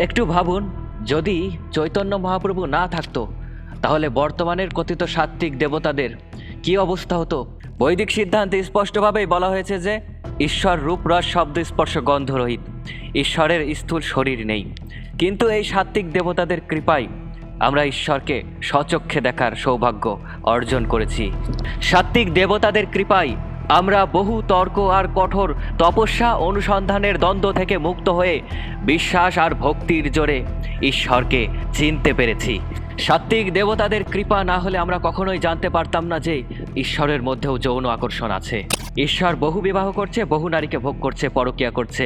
একটু ভাবুন, যদি চৈতন্য মহাপ্রভু না থাকতো তাহলে বর্তমানের কথিত সাত্ত্বিক দেবতাদের কি অবস্থা হতো? বৈদিক সিদ্ধান্তে স্পষ্টভাবেই বলা হয়েছে যে ঈশ্বর রূপরস শব্দ স্পর্শ গন্ধরহিত, ঈশ্বরের স্থূল শরীর নেই। কিন্তু এই সাত্ত্বিক দেবতাদের কৃপায় আমরা ঈশ্বরকে স্বচক্ষে দেখার সৌভাগ্য অর্জন করেছি। সাত্ত্বিক দেবতাদের কৃপায় আমরা বহু তর্ক আর কঠোর তপস্যা অনুসন্ধানের দ্বন্দ্ব থেকে মুক্ত হয়ে বিশ্বাস আর ভক্তির জোরে ঈশ্বরকে চিনতে পেরেছি। সাত্ত্বিক দেবতাদের কৃপা না হলে আমরা কখনোই জানতে পারতাম না যে ঈশ্বরের মধ্যেও যৌন আকর্ষণ আছে। ঈশ্বর বহু বিবাহ করছে, বহু নারীকে ভোগ করছে, পরকীয়া করছে,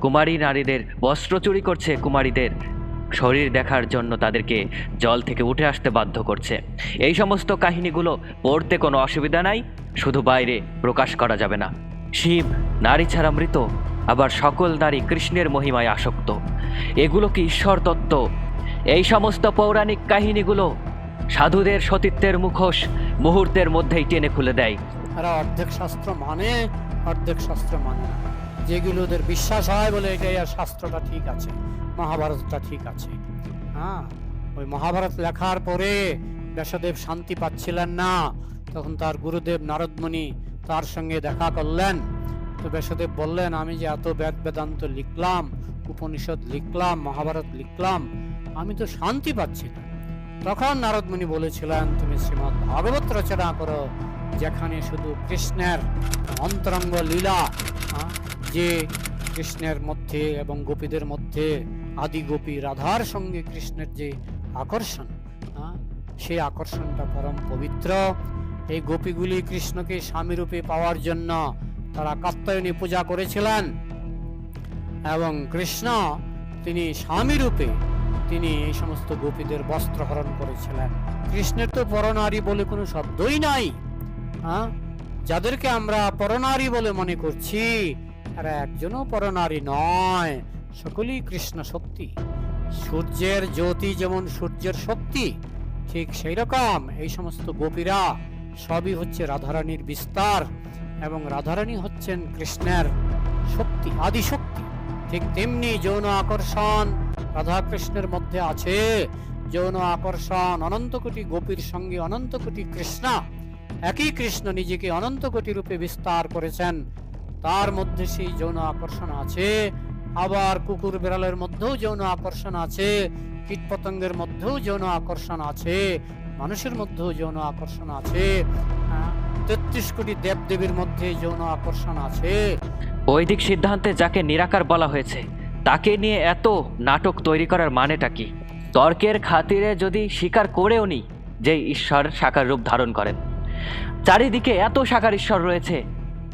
কুমারী নারীদের বস্ত্র চুরি করছে, কুমারীদের শরীর দেখার জন্য তাদেরকে জল থেকে উঠে আসতে বাধ্য করছে। এই সমস্ত কাহিনীগুলো পড়তে কোনো অসুবিধা নাই, শুধু বাইরে প্রকাশ করা যাবে না। শিব নারী ছাড়া মৃত, আবার সকল নারী কৃষ্ণের মহিমায় আসক্ত। এগুলো কি ঈশ্বর তত্ত্ব? এই সমস্ত পৌরাণিক কাহিনীগুলো সাধুদের সতীত্বের মুখোশ মুহূর্তের মধ্যেই টেনে খুলে দেয়। এরা অর্ধেক শাস্ত্র মানে, অর্ধেক শাস্ত্র মানে না। যেগুলো ওদের বিশ্বাস হয় বলে এটাই আর শাস্ত্রটা ঠিক আছে, মহাভারতটা ঠিক আছে। হ্যাঁ, ওই মহাভারত লেখার পরে ব্যাসদেব শান্তি পাচ্ছিলেন না, তখন তার গুরুদেব নারদমুনি তার সঙ্গে দেখা করলেন। তো ব্যাসদেব বললেন, আমি যে এত বেদ বেদান্ত লিখলাম, উপনিষদ লিখলাম, মহাভারত লিখলাম, আমি তো শান্তি পাচ্ছি না। তখন নারদমুনি বলেছিলেন, তুমি শ্রীমদ্ ভাগবত রচনা করো, যেখানে শুধু কৃষ্ণের অন্তরঙ্গ লীলা, যে কৃষ্ণের মধ্যে এবং গোপীদের মধ্যে আদি গোপী রাধার সঙ্গে কৃষ্ণের যে আকর্ষণ, সেই আকর্ষণটা পরম পবিত্র। এই গোপীগুলি কৃষ্ণকে স্বামী রূপে পাওয়ার জন্য তারা কাত্যায়নী পূজা করেছিলেন, এবং কৃষ্ণ তিনি স্বামী রূপে তিনি এই সমস্ত গোপীদের বস্ত্র হরণ করেছিলেন। কৃষ্ণের তো পরনারী বলে কোনো শব্দই নাই। যাদেরকে আমরা পরনারী বলে মনে করছি, এরা একজনও পরনারী নয়, সকলেই কৃষ্ণ শক্তি। সূর্যের জ্যোতি যেমন সূর্যের শক্তি, ঠিক সেই রকম এই সমস্ত গোপীরা সবই হচ্ছে রাধারানীর বিস্তার, এবং রাধারানী হচ্ছেন কৃষ্ণের শক্তি, আদি শক্তি। ঠিক তেমনি যৌন আকর্ষণ রাধা কৃষ্ণের মধ্যে আছে। যৌন আকর্ষণ অনন্ত কোটি গোপীর সঙ্গে অনন্ত কোটি কৃষ্ণ, একই কৃষ্ণ নিজেকে অনন্ত কোটি রূপে বিস্তার করেছেন, তার মধ্যে সেই যৌন আকর্ষণ আছে। আবার কুকুর বিড়ালের মধ্যেও যৌন আকর্ষণ আছে, কীটপতঙ্গের মধ্যেও যৌন আকর্ষণ আছে, মানুষের মধ্যেও যৌন আকর্ষণ আছে, ৩৩ কোটি দেবদেবীর মধ্যে যৌন আকর্ষণ আছে। বৈদিক সিদ্ধান্তে যাকে নিরাকার বলা হয়েছে তাকে নিয়ে এত নাটক তৈরি করার মানেটা কি? তর্কের খাতিরে যদি স্বীকার করেও নি যে ঈশ্বর সাকার রূপ ধারণ করেন, চারিদিকে এত সাকার ঈশ্বর রয়েছে,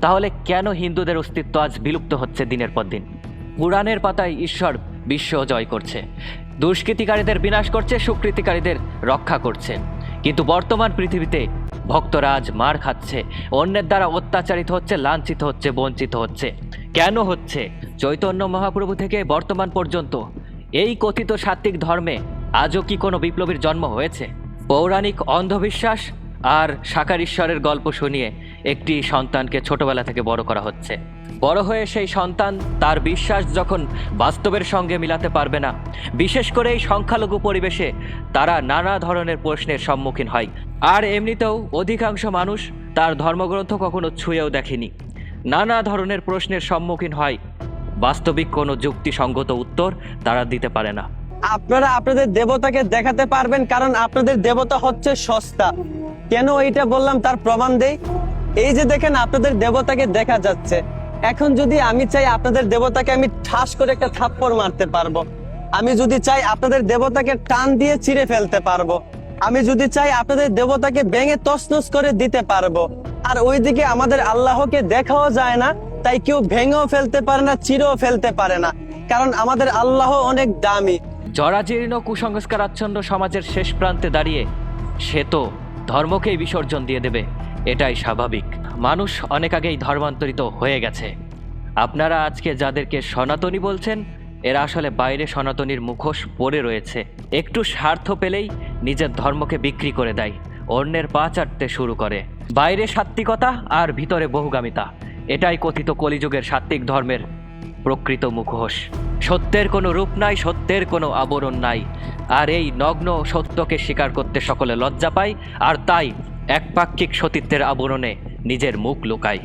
তাহলে কেন হিন্দুদের অস্তিত্ব আজ বিলুপ্ত হচ্ছে দিনের পর দিন? পুরাণের পাতায় ঈশ্বর বিশ্ব জয় করছে, দুষ্কৃতিকারীদের বিনাশ করছে, সুকৃতিকারীদের রক্ষা করছে। কিন্তু বর্তমান পৃথিবীতে ভক্তরা আজ মার খাচ্ছে, অন্যের দ্বারা অত্যাচারিত হচ্ছে, লাঞ্ছিত হচ্ছে, বঞ্চিত হচ্ছে। কেন হচ্ছে? চৈতন্য মহাপ্রভু থেকে বর্তমান পর্যন্ত এই কথিত সাত্ত্বিক ধর্মে আজও কি কোনো বিপ্লবীর জন্ম হয়েছে? পৌরাণিক অন্ধবিশ্বাস আর সাকার ঈশ্বরের গল্প শুনিয়ে একটি সন্তানকে ছোটবেলা থেকে বড় করা হচ্ছে। বড় হয়ে সেই সন্তান তার বিশ্বাস যখন বাস্তবের সঙ্গে মিলাতে পারবে না, বিশেষ করে এই সংখ্যালঘু পরিবেশে তারা নানা ধরনের প্রশ্নের সম্মুখীন হয়। আর এমনিতেও অধিকাংশ মানুষ তার ধর্মগ্রন্থ কখনো ছুঁয়েও দেখেনি, নানা ধরনের প্রশ্নের সম্মুখীন হয়, বাস্তবিক কোনো যুক্তিসঙ্গত উত্তর তারা দিতে পারে না। আপনারা আপনাদের দেবতাকে দেখাতে পারবেন, কারণ আপনাদের দেবতা হচ্ছে সস্তা। কেন এইটা বললাম তার প্রমাণ দেই। এই যে দেখেন, আপনাদের দেবতাকে দেখা যাচ্ছে। এখন যদি আমি চাই আপনাদের দেবতাকে আমি ঠাস করে একটা থাপ্পড় মারতে পারবো, আমি যদি চাই আপনাদের দেবতাকে টান দিয়ে চিরে ফেলতে পারবো, আমি যদি চাই আপনাদের দেবতাকে ভেঙে তছনছ করে দিতে পারবো। আর ওইদিকে আমাদের আল্লাহকে দেখাও যায় না, তাই কেউ ভেঙেও ফেলতে পারে না, চিরেও ফেলতে পারে না, কারণ আমাদের আল্লাহ অনেক দামি। জরাজীর্ণ কুসংস্কারাচ্ছন্ন সমাজের শেষ প্রান্তে দাঁড়িয়ে সে তো ধর্মকেই বিসর্জন দিয়ে দেবে, এটাই স্বাভাবিক। মানুষ অনেক আগেই ধর্মান্তরিত হয়ে গেছে। আপনারা আজকে যাদেরকে সনাতনী বলছেন, এরা আসলে বাইরে সনাতনীর মুখোশ পরে রয়েছে। একটু স্বার্থ পেলেই নিজের ধর্মকে বিক্রি করে দেয়, অন্যের পা চাটতে শুরু করে। বাইরে সাত্ত্বিকতা আর ভিতরে বহুগামিতা, এটাই কথিত কলিযুগের সাত্ত্বিক ধর্মের প্রকৃত মুখোশ। সত্যের কোনো রূপ নাই, সত্যের কোনো আবরণ নাই। আর এই নগ্ন সত্যকে স্বীকার করতে সকলে লজ্জা পায়, আর তাই একপাক্ষিক সতীত্বের আবরণে নিজের মুখ লুকায়।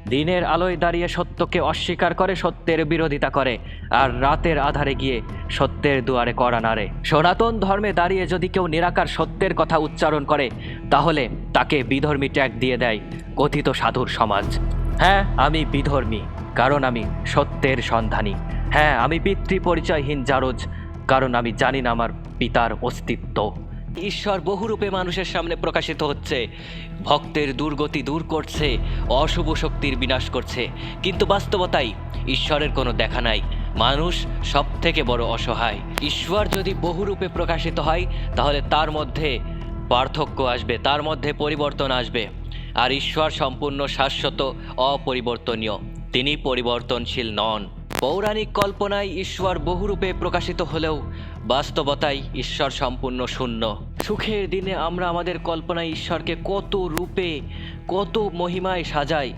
দিনের আলোয় দাঁড়িয়ে সত্যকে অস্বীকার করে, সত্যের বিরোধিতা করে, আর রাতের আধারে গিয়ে সত্যের দুয়ারে কড়া নাড়ে। সনাতন ধর্মে দাঁড়িয়ে যদি কেউ নিরাকার সত্যের কথা উচ্চারণ করে, তাহলে তাকে বিধর্মী ট্যাগ দিয়ে দেয় কথিত সাধুর সমাজ। হ্যাঁ, আমি বিধর্মী, কারণ আমি সত্যের সন্ধানী। হ্যাঁ, আমি পিতৃ পরিচয়হীন জারজ, কারণ আমি জানি না আমার পিতার অস্তিত্ব। ঈশ্বর বহুরূপে মানুষের সামনে প্রকাশিত হচ্ছে, ভক্তের দুর্গতি দূর করছে, অশুভ শক্তির বিনাশ করছে, কিন্তু বাস্তবতাই ঈশ্বরের কোনো দেখা নাই। মানুষ সব থেকে বড় অসহায়। ঈশ্বর যদি বহুরূপে প্রকাশিত হয়, তাহলে তার মধ্যে পার্থক্য আসবে, তার মধ্যে পরিবর্তন আসবে। আর ঈশ্বর সম্পূর্ণ শাশ্বত, অপরিবর্তনীয়, তিনি পরিবর্তনশীল নন। পৌরাণিক কল্পনায় ঈশ্বর বহুরূপে প্রকাশিত হলেও বাস্তবতায় ঈশ্বর সম্পূর্ণ শূন্য। সুখের দিনে আমরা আমাদের কল্পনায় ঈশ্বরকে কত রূপে, কত মহিমায় সাজাই,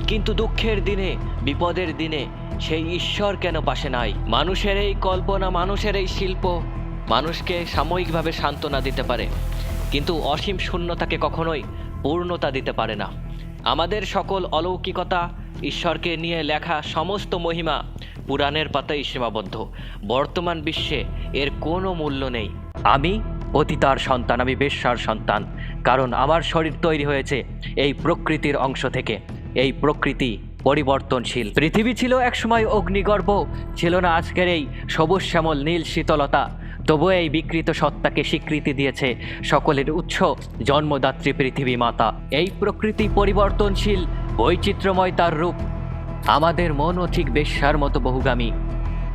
কিন্তু দুঃখের দিনে, বিপদের দিনে সেই ঈশ্বর কেন পাশে নাই? মানুষের এই কল্পনা, মানুষের এই শিল্প মানুষকে সাময়িকভাবে সান্ত্বনা দিতে পারে, কিন্তু অসীম শূন্যতাকে কখনোই পূর্ণতা দিতে পারে না। আমাদের সকল অলৌকিকতা, ঈশ্বরকে নিয়ে লেখা সমস্ত মহিমা পুরাণের পাতায় সীমাবদ্ধ। বর্তমান বিশ্বে এর কোনো মূল্য নেই। আমি পতিতার সন্তান, আমি বেশ্যার সন্তান, কারণ আমার শরীর তৈরি হয়েছে এই প্রকৃতির অংশ থেকে। এই প্রকৃতি পরিবর্তনশীল। পৃথিবী ছিল একসময় অগ্নিগর্ভ, ছিল না আজকের এই সবুজ শ্যামল নীল শীতলতা। তবুও এই বিকৃত সত্তাকে স্বীকৃতি দিয়েছে সকলের উৎস জন্মদাত্রী পৃথিবী মাতা। এই প্রকৃতি পরিবর্তনশীল, বৈচিত্র্যময় তার রূপ। আমাদের মনও ঠিক বেশ্যার মতো বহুগামী,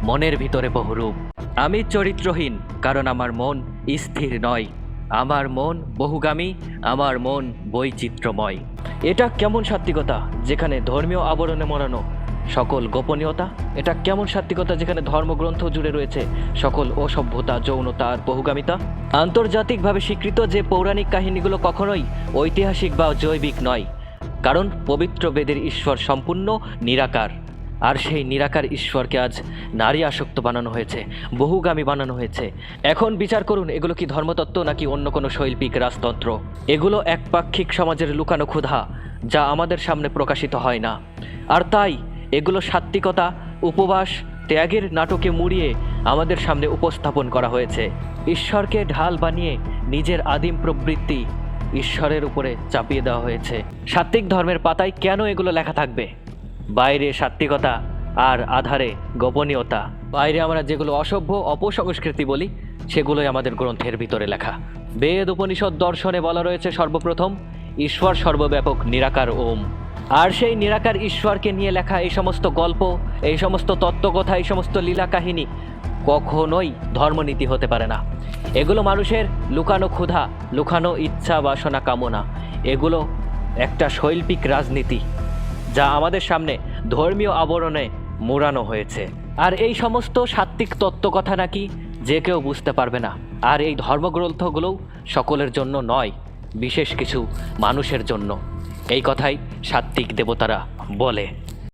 মনের ভিতরে বহুরূপ। আমি চরিত্রহীন, কারণ আমার মন স্থির নয়। আমার মন বহুগামী, আমার মন বৈচিত্র্যময়। এটা কেমন সাত্ত্বিকতা যেখানে ধর্মীয় আবরণে মোড়ানো সকল গোপনীয়তা? এটা কেমন সাত্ত্বিকতা যেখানে ধর্মগ্রন্থ জুড়ে রয়েছে সকল অসভ্যতা, যৌনতা আর বহুগামিতা? আন্তর্জাতিকভাবে স্বীকৃত যে পৌরাণিক কাহিনীগুলো কখনোই ঐতিহাসিক বা জৈবিক নয়, কারণ পবিত্র বেদের ঈশ্বর সম্পূর্ণ নিরাকার। আর সেই নিরাকার ঈশ্বরকে আজ নারী আসক্ত বানানো হয়েছে, বহুগামী বানানো হয়েছে। এখন বিচার করুন, এগুলো কি ধর্মতত্ত্ব নাকি অন্য কোনো শৈল্পিক রাজতন্ত্র? এগুলো একপাক্ষিক সমাজের লুকানো ক্ষুধা, যা আমাদের সামনে প্রকাশিত হয় না। আর তাই এগুলো সাত্ত্বিকতা, উপবাস, ত্যাগের নাটকে মুড়িয়ে আমাদের সামনে উপস্থাপন করা হয়েছে। ঈশ্বরকে ঢাল বানিয়ে নিজের আদিম প্রবৃত্তি ঈশ্বরের উপরে চাপিয়ে দেওয়া হয়েছে। সাত্ত্বিক ধর্মের পাতায় কেন এগুলো লেখা থাকবে? বাইরে সাত্ত্বিকতা আর আধারে গোপনীয়তা। বাইরে আমরা যেগুলো অসভ্য, অপসংস্কৃতি বলি, সেগুলোই আমাদের গ্রন্থের ভিতরে লেখা। বেদ, উপনিষদ, দর্শনে বলা রয়েছে সর্বপ্রথম ঈশ্বর সর্বব্যাপক নিরাকার ওম। আর সেই নিরাকার ঈশ্বরকে নিয়ে লেখা এই সমস্ত গল্প, এই সমস্ত তত্ত্বকথা, এই সমস্ত লীলা কাহিনী কখনোই ধর্মনীতি হতে পারে না। এগুলো মানুষের লুকানো ক্ষুধা, লুকানো ইচ্ছা, বাসনা, কামনা। এগুলো একটা শৈল্পিক রাজনীতি, যা আমাদের সামনে ধর্মীয় আবরণে মোড়ানো হয়েছে। আর এই সমস্ত সাত্ত্বিক তত্ত্বকথা নাকি যে কেউ বুঝতে পারবে না। আর এই ধর্মগ্রন্থগুলোও সকলের জন্য নয়, বিশেষ কিছু মানুষের জন্য। এই কথাই সাত্ত্বিক দেবতারা বলে।